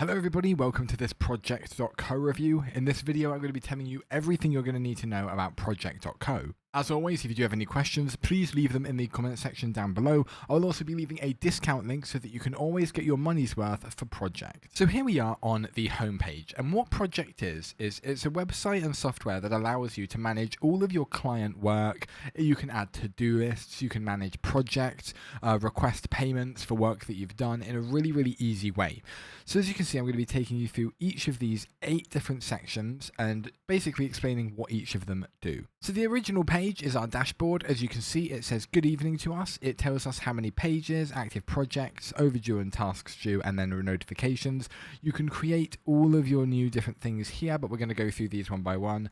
Hello everybody, welcome to this project.co review. In this video I'm going to be telling you everything you're going to need to know about project.co. As always, if you do have any questions, please leave them in the comment section down below. I will also be leaving a discount link so that you can always get your money's worth for Project. So here we are on the homepage, and what Project is it's a website and software that allows you to manage all of your client work. You can add to-do lists, you can manage projects, request payments for work that you've done in a really easy way. So as you can see, I'm going to be taking you through each of these 8 different sections and basically explaining what each of them do. So the original page is our dashboard. As you can see, it says good evening to us. It tells us how many pages, active projects, overdue and tasks due, and then notifications. You can create all of your new different things here, but we're going to go through these one by one.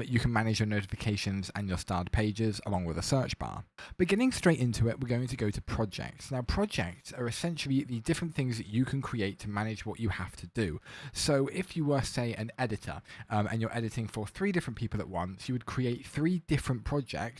You can manage your notifications and your starred pages along with a search bar. But getting straight into it, we're going to go to projects. Now, projects are essentially the different things that you can create to manage what you have to do. So if you were, say, an editor and you're editing for 3 different people at once, you would create 3 different projects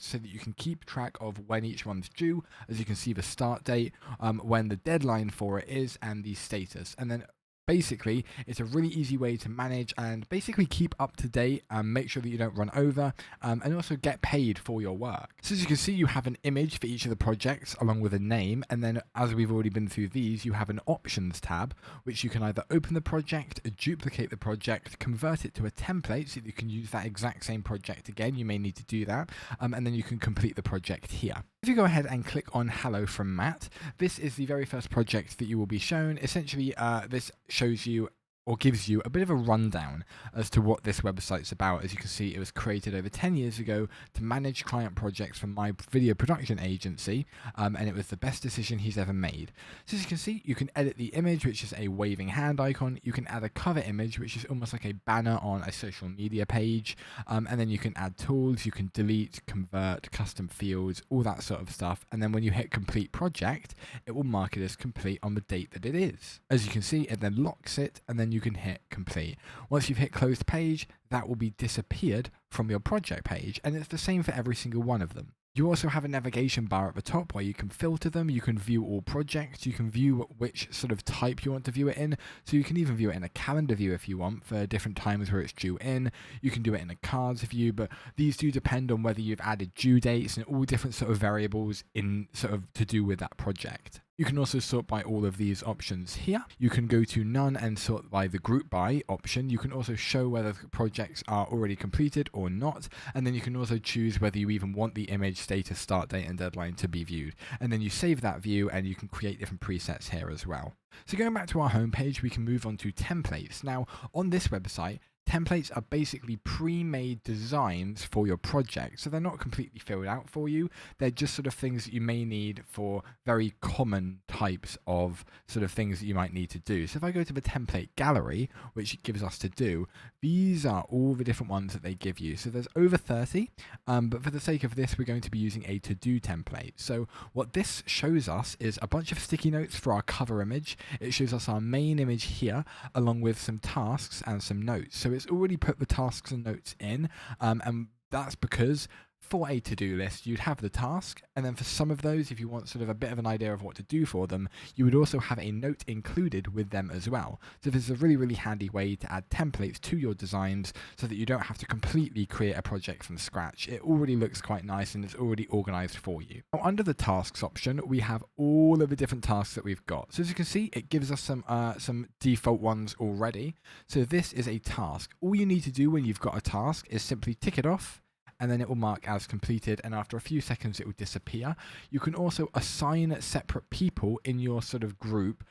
so that you can keep track of when each one's due. As you can see, the start date, when the deadline for it is, and the status. And then basically, it's a really easy way to manage and basically keep up to date and make sure that you don't run over and also get paid for your work. So as you can see, you have an image for each of the projects along with a name. And then as we've already been through these, you have an options tab, which you can either open the project, duplicate the project, convert it to a template so that you can use that exact same project again. You may need to do that. And then you can complete the project here. If you go ahead and click on Hello from Matt, this is the very first project that you will be shown. Essentially, this shows you or gives you a bit of a rundown as to what this website's about. As you can see, it was created over 10 years ago to manage client projects for my video production agency, and it was the best decision he's ever made. So as you can see, you can edit the image, which is a waving hand icon. You can add a cover image, which is almost like a banner on a social media page, and then you can add tools, you can delete, convert, custom fields, all that sort of stuff. And then when you hit complete project, it will mark it as complete on the date that it is. As you can see, it then locks it, and then you can hit complete. Once you've hit closed page, that will be disappeared from your project page, and it's the same for every single one of them. You also have a navigation bar at the top where you can filter them, you can view all projects, you can view which sort of type you want to view it in, so you can even view it in a calendar view if you want for different times where it's due in. You can do it in a cards view, but these do depend on whether you've added due dates and all different sort of variables in sort of to do with that project. You can also sort by all of these options here. You can go to none and sort by the group by option. You can also show whether the projects are already completed or not. And then you can also choose whether you even want the image, status, start date and deadline to be viewed. And then you save that view and you can create different presets here as well. So going back to our homepage, we can move on to templates. Now on this website, templates are basically pre-made designs for your project. So they're not completely filled out for you. They're just sort of things that you may need for very common types of sort of things that you might need to do. So if I go to the template gallery, which it gives us to do, these are all the different ones that they give you. So there's over 30, but for the sake of this, we're going to be using a to-do template. So what this shows us is a bunch of sticky notes for our cover image. It shows us our main image here, along with some tasks and some notes. So it's already put the tasks and notes in, and that's because for a to-do list, you'd have the task, and then for some of those, if you want sort of a bit of an idea of what to do for them, you would also have a note included with them as well. So this is a really handy way to add templates to your designs so that you don't have to completely create a project from scratch. It already looks quite nice and it's already organized for you. Now, under the tasks option, we have all of the different tasks that we've got. So as you can see, it gives us some default ones already. So this is a task. All you need to do when you've got a task is simply tick it off, and then it will mark as completed, and after a few seconds it will disappear. You can also assign separate people in your sort of group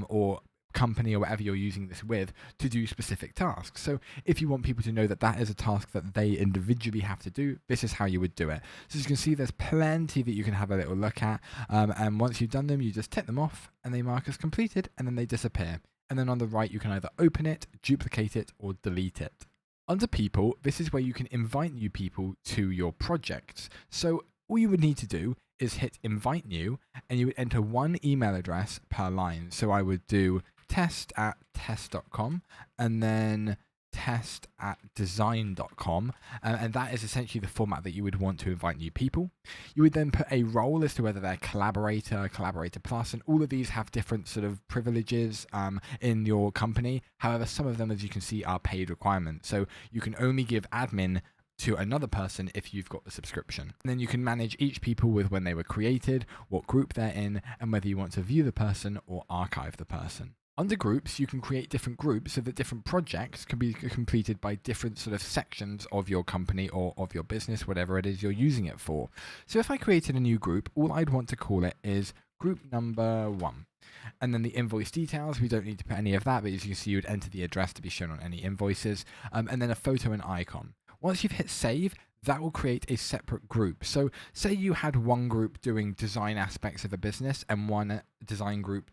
or company or whatever you're using this with to do specific tasks. So if you want people to know that that is a task that they individually have to do, this is how you would do it. So as you can see, there's plenty that you can have a little look at, and once you've done them, you just tick them off and they mark as completed, and then they disappear. And then on the right, you can either open it, duplicate it, or delete it. Under people, this is where you can invite new people to your projects. So all you would need to do is hit invite new, and you would enter 1 email address per line. So I would do test@test.com and then test@design.com, and that is essentially the format that you would want to invite new people. You would then put a role as to whether they're collaborator, collaborator plus, and all of these have different sort of privileges in your company. However, some of them, as you can see, are paid requirements. So you can only give admin to another person if you've got the subscription. And then you can manage each people with when they were created, what group they're in, and whether you want to view the person or archive the person. Under groups, you can create different groups so that different projects can be completed by different sort of sections of your company or of your business, whatever it is you're using it for. So if I created a new group, all I'd want to call it is group number 1. And then the invoice details, we don't need to put any of that, but as you can see, you would enter the address to be shown on any invoices, and then a photo and icon. Once you've hit save, that will create a separate group. So say you had one group doing design aspects of a business and one group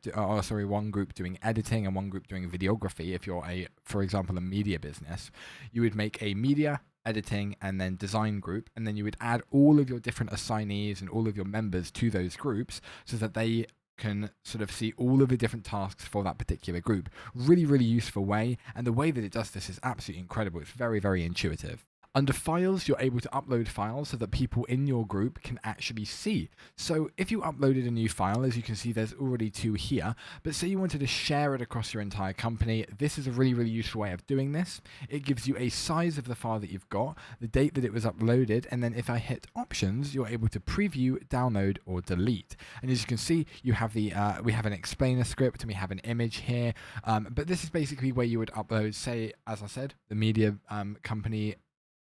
doing editing and one group doing videography. If you're for example, a media business, you would make a media, editing, and then design group, and then you would add all of your different assignees and all of your members to those groups so that they can sort of see all of the different tasks for that particular group. Really, really useful way, and the way that it does this is absolutely incredible. It's very, very intuitive. Under files, you're able to upload files so that people in your group can actually see. So if you uploaded a new file, as you can see, there's already 2 here, but say you wanted to share it across your entire company, this is a really, really useful way of doing this. It gives you a size of the file that you've got, the date that it was uploaded, and then if I hit options, you're able to preview, download, or delete. And as you can see, you have we have an explainer script and we have an image here, but this is basically where you would upload, say, as I said, the media company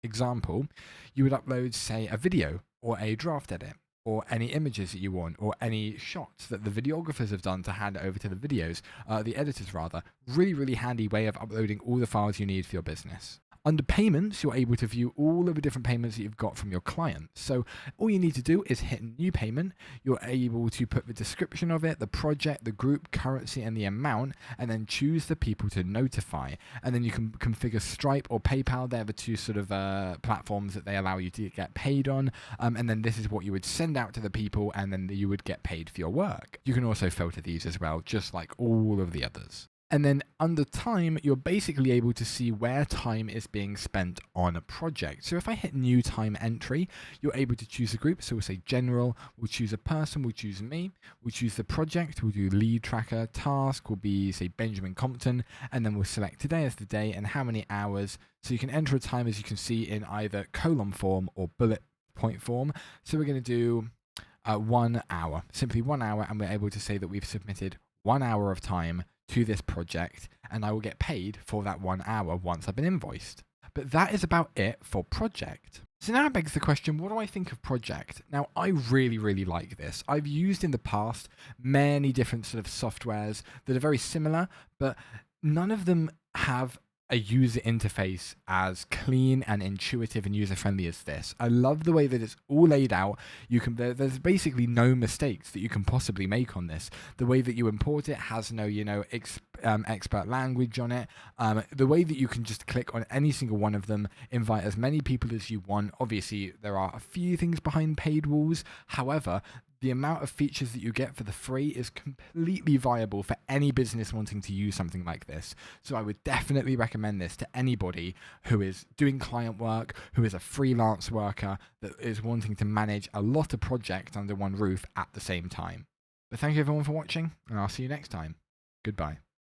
example, you would upload, say, a video or a draft edit or any images that you want or any shots that the videographers have done to hand over to the editors rather. Really, really handy way of uploading all the files you need for your business. Under payments, you're able to view all of the different payments that you've got from your clients. So all you need to do is hit new payment. You're able to put the description of it, the project, the group, currency, and the amount, and then choose the people to notify. And then you can configure Stripe or PayPal. They're the 2 sort of platforms that they allow you to get paid on. And then this is what you would send out to the people, and then you would get paid for your work. You can also filter these as well, just like all of the others. And then under time, you're basically able to see where time is being spent on a project. So if I hit new time entry, you're able to choose a group. So we'll say general, we'll choose a person, we'll choose me, we'll choose the project, we'll do lead tracker, task will be, say, Benjamin Compton, and then we'll select today as the day and how many hours. So you can enter a time, as you can see, in either column form or bullet point form. So we're going to do 1 hour, simply 1 hour, and we're able to say that we've submitted 1 hour of time to this project, and I will get paid for that 1 hour once I've been invoiced. But that is about it for project. So now it begs the question, what do I think of project? Now, I really, really like this. I've used in the past many different sort of softwares that are very similar, but none of them have a user interface as clean and intuitive and user-friendly as this. I love the way that it's all laid out. There's basically no mistakes that you can possibly make on this. The way that you import it has no, expert language on it. The way that you can just click on any single one of them, invite as many people as you want. Obviously, there are a few things behind paid walls. However, the amount of features that you get for the free is completely viable for any business wanting to use something like this. So I would definitely recommend this to anybody who is doing client work, who is a freelance worker, that is wanting to manage a lot of projects under one roof at the same time. But thank you everyone for watching, and I'll see you next time. Goodbye.